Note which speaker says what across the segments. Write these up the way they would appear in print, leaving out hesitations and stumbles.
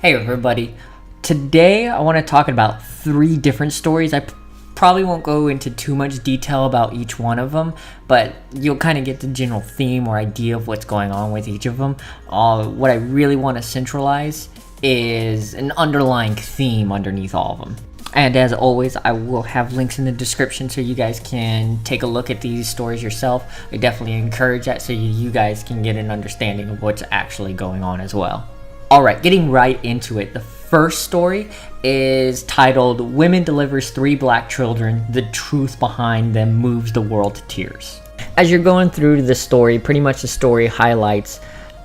Speaker 1: Hey everybody, today I want to talk about 3 different stories. I probably won't go into too much detail about each one of them, but you'll kind of get the general theme or idea of what's going on with each of them. What I really want to centralize is an underlying theme underneath all of them. And as always, I will have links in the description so you guys can take a look at these stories yourself. I definitely encourage that so you guys can get an understanding of what's actually going on as well. Alright, getting right into it. The first story is titled Women Delivers 3 Black Children, The Truth Behind Them Moves the World to Tears. As you're going through the story, pretty much the story highlights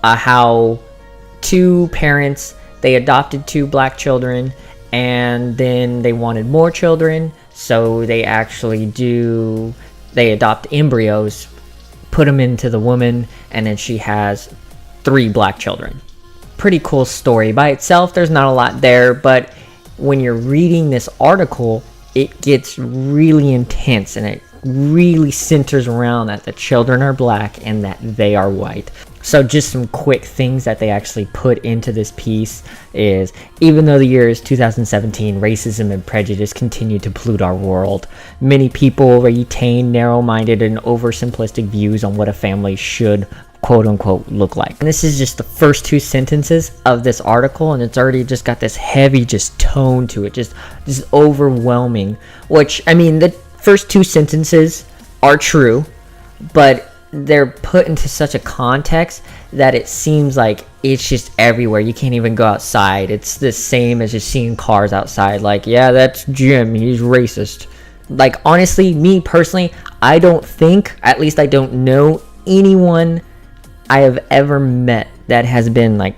Speaker 1: how 2 parents, they adopted 2 black children, and then they wanted more children, so they adopt embryos, put them into the woman, and then she has 3 black children. Pretty cool story. By itself, there's not a lot there, but when you're reading this article, it gets really intense and it really centers around that the children are black and that they are white. So just some quick things that they actually put into this piece is, even though the year is 2017, racism and prejudice continue to pollute our world. Many people retain narrow-minded and oversimplistic views on what a family should quote-unquote look like. And this is just the first 2 sentences of this article, and it's already just got this heavy tone to it, just overwhelming. Which, I mean, the first 2 sentences are true, but they're put into such a context that it seems like it's just everywhere. You can't even go outside. It's the same as just seeing cars outside. Like, yeah, that's Jim, he's racist. Like, honestly, me personally, I don't think, at least I don't know anyone I have ever met that has been like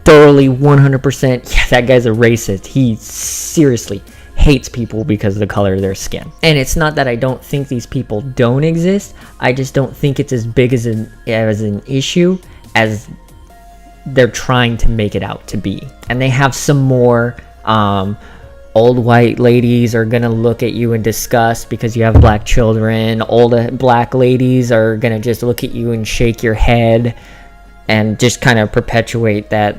Speaker 1: thoroughly 100%, yeah, that guy's a racist. He seriously hates people because of the color of their skin. And it's not that I don't think these people don't exist. I just don't think it's as big as an issue as they're trying to make it out to be. And they have some more old white ladies are gonna look at you in disgust because you have black children. Old black ladies are gonna just look at you and shake your head and just kind of perpetuate that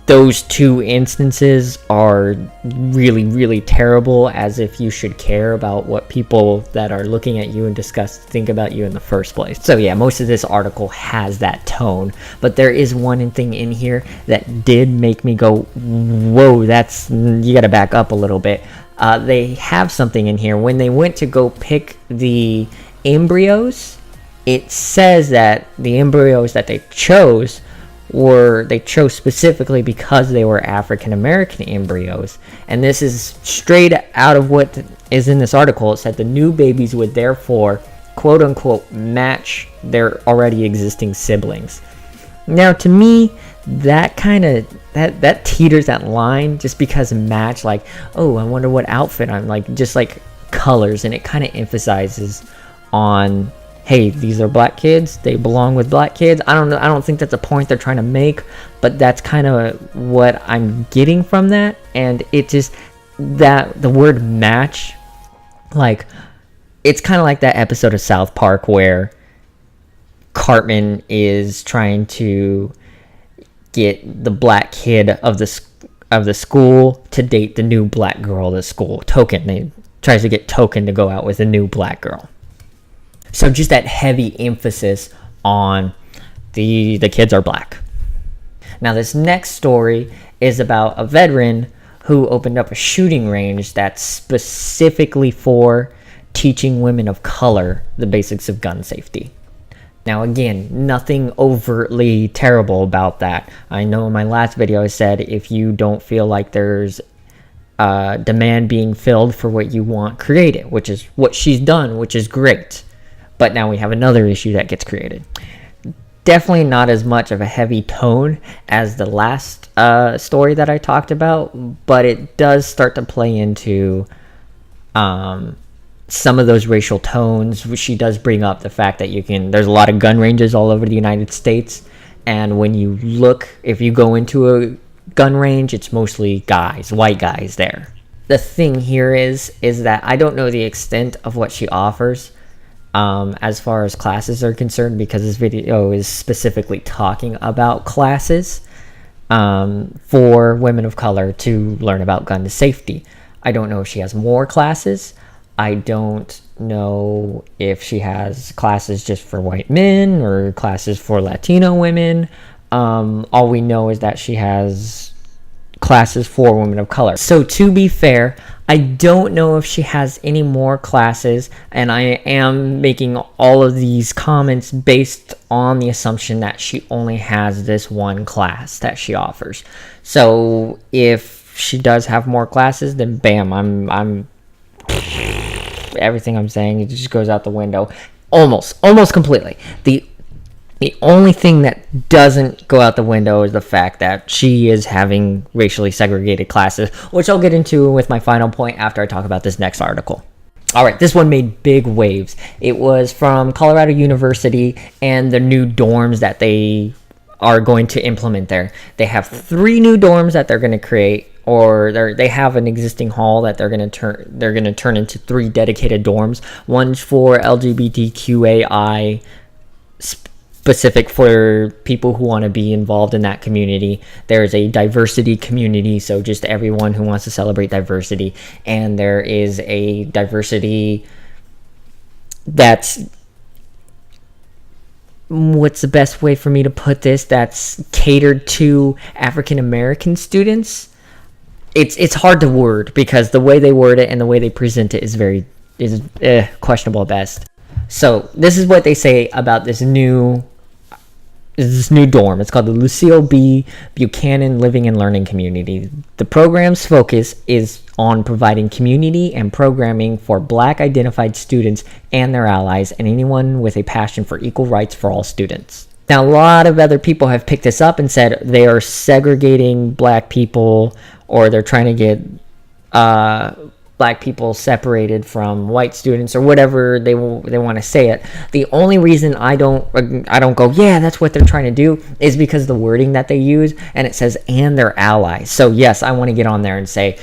Speaker 1: those 2 instances are really, really terrible, as if you should care about what people that are looking at you in disgust think about you in the first place. So yeah, most of this article has that tone, but there is one thing in here that did make me go, whoa, you gotta back up a little bit. They have something in here. When they went to go pick the embryos, it says that the embryos that they chose specifically because they were African American embryos. And this is straight out of what is in this article. It said the new babies would therefore quote unquote match their already existing siblings. Now, to me, that kind of that teeters that line, just because match, like, oh, I wonder what outfit I'm like, just like colors, and it kind of emphasizes on, hey, these are black kids, they belong with black kids. I don't know, I don't think that's a point they're trying to make, but that's kind of what I'm getting from that. And it just, that the word match, like, it's kind of like that episode of South Park where Cartman is trying to get the black kid of the school to date the new black girl of the school. Token tries to get Token to go out with a new black girl. So just that heavy emphasis on the kids are black. Now, this next story is about a veteran who opened up a shooting range that's specifically for teaching women of color the basics of gun safety. Now, again, nothing overtly terrible about that. I know in my last video I said if you don't feel like there's demand being filled for what you want, create it, which is what she's done, which is great. But now we have another issue that gets created. Definitely not as much of a heavy tone as the last story that I talked about, but it does start to play into some of those racial tones. She does bring up the fact that there's a lot of gun ranges all over the United States, and when you look, if you go into a gun range, it's mostly guys, white guys there. The thing here is that I don't know the extent of what she offers, as far as classes are concerned, because this video is specifically talking about classes. for women of color to learn about gun safety. I don't know if she has more classes. I don't know if she has classes just for white men or classes for Latino women. All we know is that she has classes for women of color. So to be fair, I don't know if she has any more classes, and I am making all of these comments based on the assumption that she only has this one class that she offers. So if she does have more classes, then bam, I'm everything I'm saying, it just goes out the window almost completely. The only thing that doesn't go out the window is the fact that she is having racially segregated classes, which I'll get into with my final point after I talk about this next article. All right, this one made big waves. It was from Colorado University and the new dorms that they are going to implement there. They have 3 new dorms that they're going to create, or they have an existing hall that they're going to turn into 3 dedicated dorms. One's for LGBTQAI, specific for people who want to be involved in that community. There's a diversity community, so just everyone who wants to celebrate diversity. And there is a diversity that's, what's the best way for me to put this, that's catered to African American students. It's hard to word because the way they word it and the way they present it is questionable at best. So this is what they say about this new dorm. It's called the Lucille B. Buchanan Living and Learning Community. The program's focus is on providing community and programming for Black identified students and their allies, and anyone with a passion for equal rights for all students. Now, a lot of other people have picked this up and said they are segregating Black people, or they're trying to get Black people separated from white students, or whatever they want to say it. The only reason I don't go, yeah, that's what they're trying to do, is because of the wording that they use, and it says and their allies. So yes, I want to get on there and say,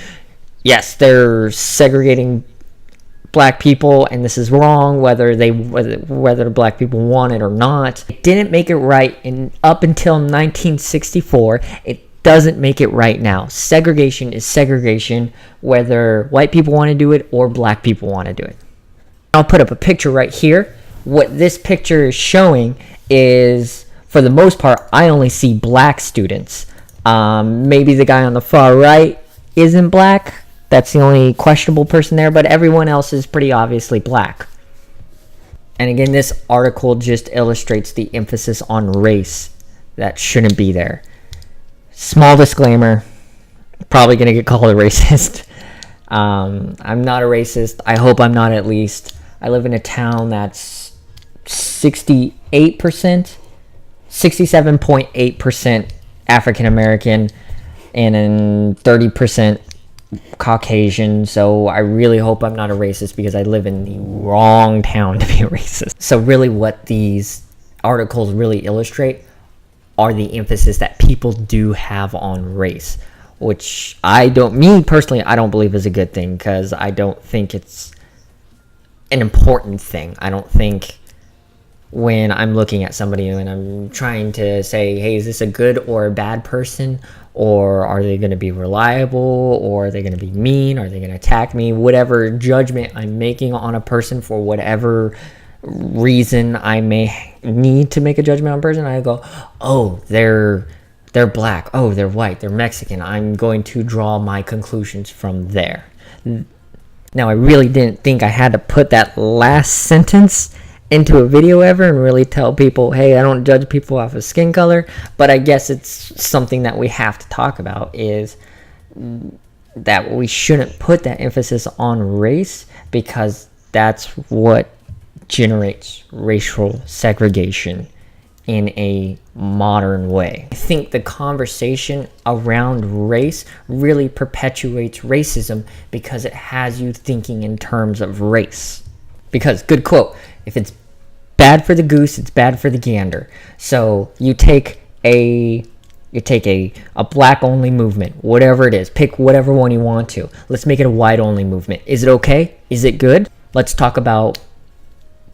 Speaker 1: yes, they're segregating Black people, and this is wrong, whether Black people want it or not. It didn't make it right up until 1964. It doesn't make it right now. Segregation is segregation, whether white people want to do it or Black people want to do it. I'll put up a picture right here. What this picture is showing is, for the most part, I only see Black students. Maybe the guy on the far right isn't Black. That's the only questionable person there, but everyone else is pretty obviously Black. And again, this article just illustrates the emphasis on race that shouldn't be there. Small disclaimer, probably going to get called a racist. I'm not a racist. I hope I'm not, at least. I live in a town that's 67.8% African American and then 30% Caucasian. So I really hope I'm not a racist, because I live in the wrong town to be a racist. So really what these articles really illustrate are the emphasis that people do have on race, which me personally, I don't believe is a good thing, because I don't think it's an important thing. I don't think when I'm looking at somebody and I'm trying to say, hey, is this a good or a bad person, or are they going to be reliable, or are they going to be mean, are they going to attack me, whatever judgment I'm making on a person for whatever reason I may need to make a judgment on a person, I go, oh, they're Black, oh, they're white, they're Mexican, I'm going to draw my conclusions from there. Now, I really didn't think I had to put that last sentence into a video ever and really tell people, hey, I don't judge people off of skin color, but I guess it's something that we have to talk about, is that we shouldn't put that emphasis on race, because that's what generates racial segregation in a modern way. I think the conversation around race really perpetuates racism, because it has you thinking in terms of race. Because, good quote, if it's bad for the goose, it's bad for the gander. So you take a Black only movement, whatever it is, pick whatever one you want to. Let's make it a white only movement. Is it okay? Is it good? Let's talk about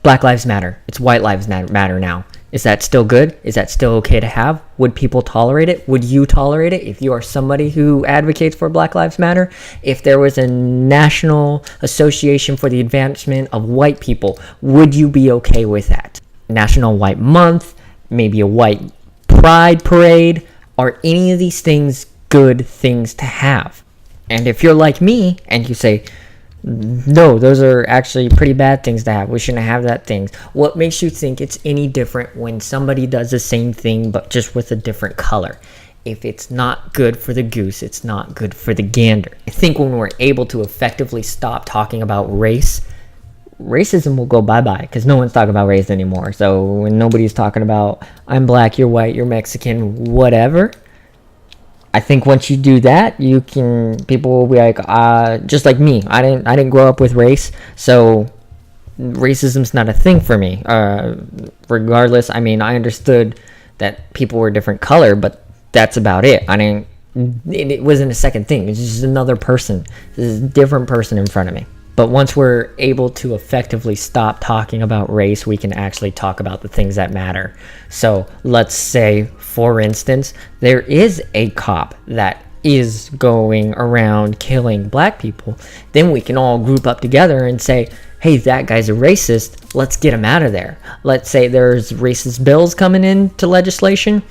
Speaker 1: Black Lives Matter. It's White Lives Matter now. Is that still good? Is that still okay to have? Would people tolerate it? Would you tolerate it if you are somebody who advocates for Black Lives Matter? If there was a national association for the advancement of white people, would you be okay with that? National White Month, maybe a white pride parade. Are any of these things good things to have? And if you're like me and you say, no, those are actually pretty bad things to have, we shouldn't have that things, what makes you think it's any different when somebody does the same thing but just with a different color? If it's not good for the goose, it's not good for the gander. I think when we're able to effectively stop talking about race, racism will go bye-bye, because no one's talking about race anymore. So when nobody's talking about I'm black, you're white, you're Mexican, whatever, I think once you do that, people will be like, just like me. I didn't grow up with race, so racism's not a thing for me. Regardless, I mean, I understood that people were different color, but that's about it. It wasn't a second thing. It's just another person. This is a different person in front of me. But once we're able to effectively stop talking about race, we can actually talk about the things that matter. So let's say, for instance, there is a cop that is going around killing black people. Then we can all group up together and say, hey, that guy's a racist. Let's get him out of there. Let's say there's racist bills coming into legislation.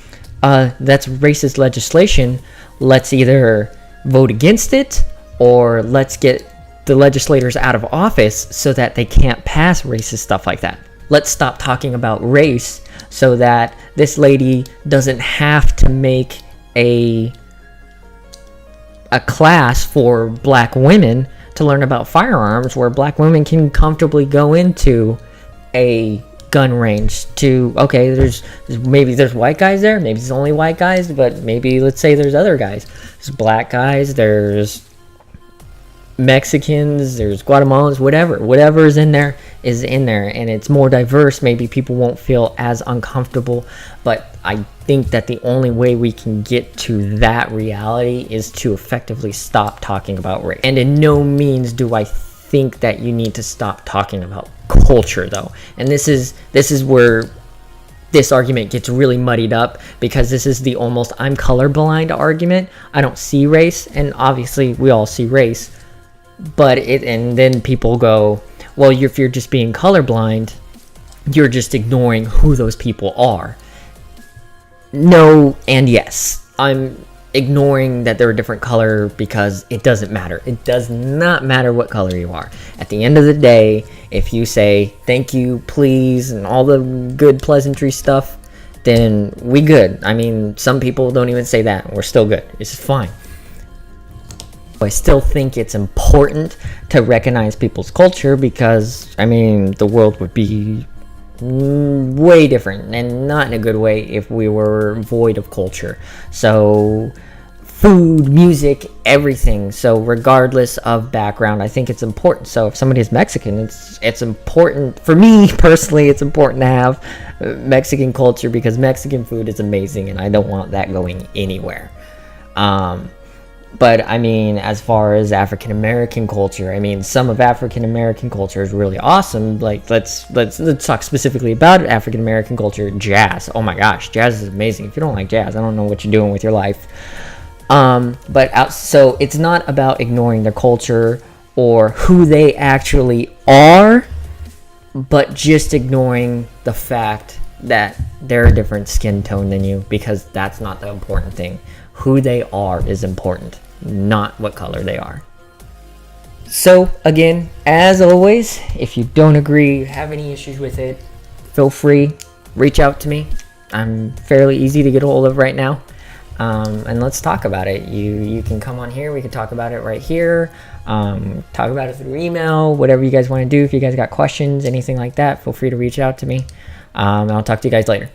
Speaker 1: That's racist legislation. Let's either vote against it, or let's get the legislators out of office so that they can't pass racist stuff like that. Let's stop talking about race so that this lady doesn't have to make a class for black women to learn about firearms, where black women can comfortably go into a gun range to, okay, there's white guys there, maybe it's only white guys, but maybe let's say there's other guys. There's black guys, there's Mexicans, there's Guatemalans, whatever is in there, and it's more diverse. Maybe people won't feel as uncomfortable, but I think that the only way we can get to that reality is to effectively stop talking about race. And in no means do I think that you need to stop talking about culture, though. And this is where this argument gets really muddied up, because this is the almost I'm colorblind argument. I don't see race, and obviously we all see race. And then people go, well, if you're just being colorblind, you're just ignoring who those people are. No and yes. I'm ignoring that they're a different color because it doesn't matter. It does not matter what color you are. At the end of the day, if you say thank you, please, and all the good pleasantry stuff, then we good. I mean, some people don't even say that. We're still good. It's fine. I still think it's important to recognize people's culture, because, I mean, the world would be way different, and not in a good way, if we were void of culture. So, food, music, everything. So, regardless of background, I think it's important. So, if somebody is Mexican, it's important, for me personally, it's important to have Mexican culture, because Mexican food is amazing, and I don't want that going anywhere. But I mean, as far as African American culture, I mean, some of African American culture is really awesome. Like, let's talk specifically about African American culture. Jazz. Oh my gosh, jazz is amazing. If you don't like jazz, I don't know what you're doing with your life. So it's not about ignoring their culture or who they actually are, but just ignoring the fact that they're a different skin tone than you, because that's not the important thing. Who they are is important, not what color they are. So again, as always, if you don't agree, have any issues with it, feel free, reach out to me. I'm fairly easy to get a hold of right now. And let's talk about it. You can come on here, we can talk about it right here, talk about it through email, whatever you guys want to do. If you guys got questions, anything like that, feel free to reach out to me. I'll talk to you guys later.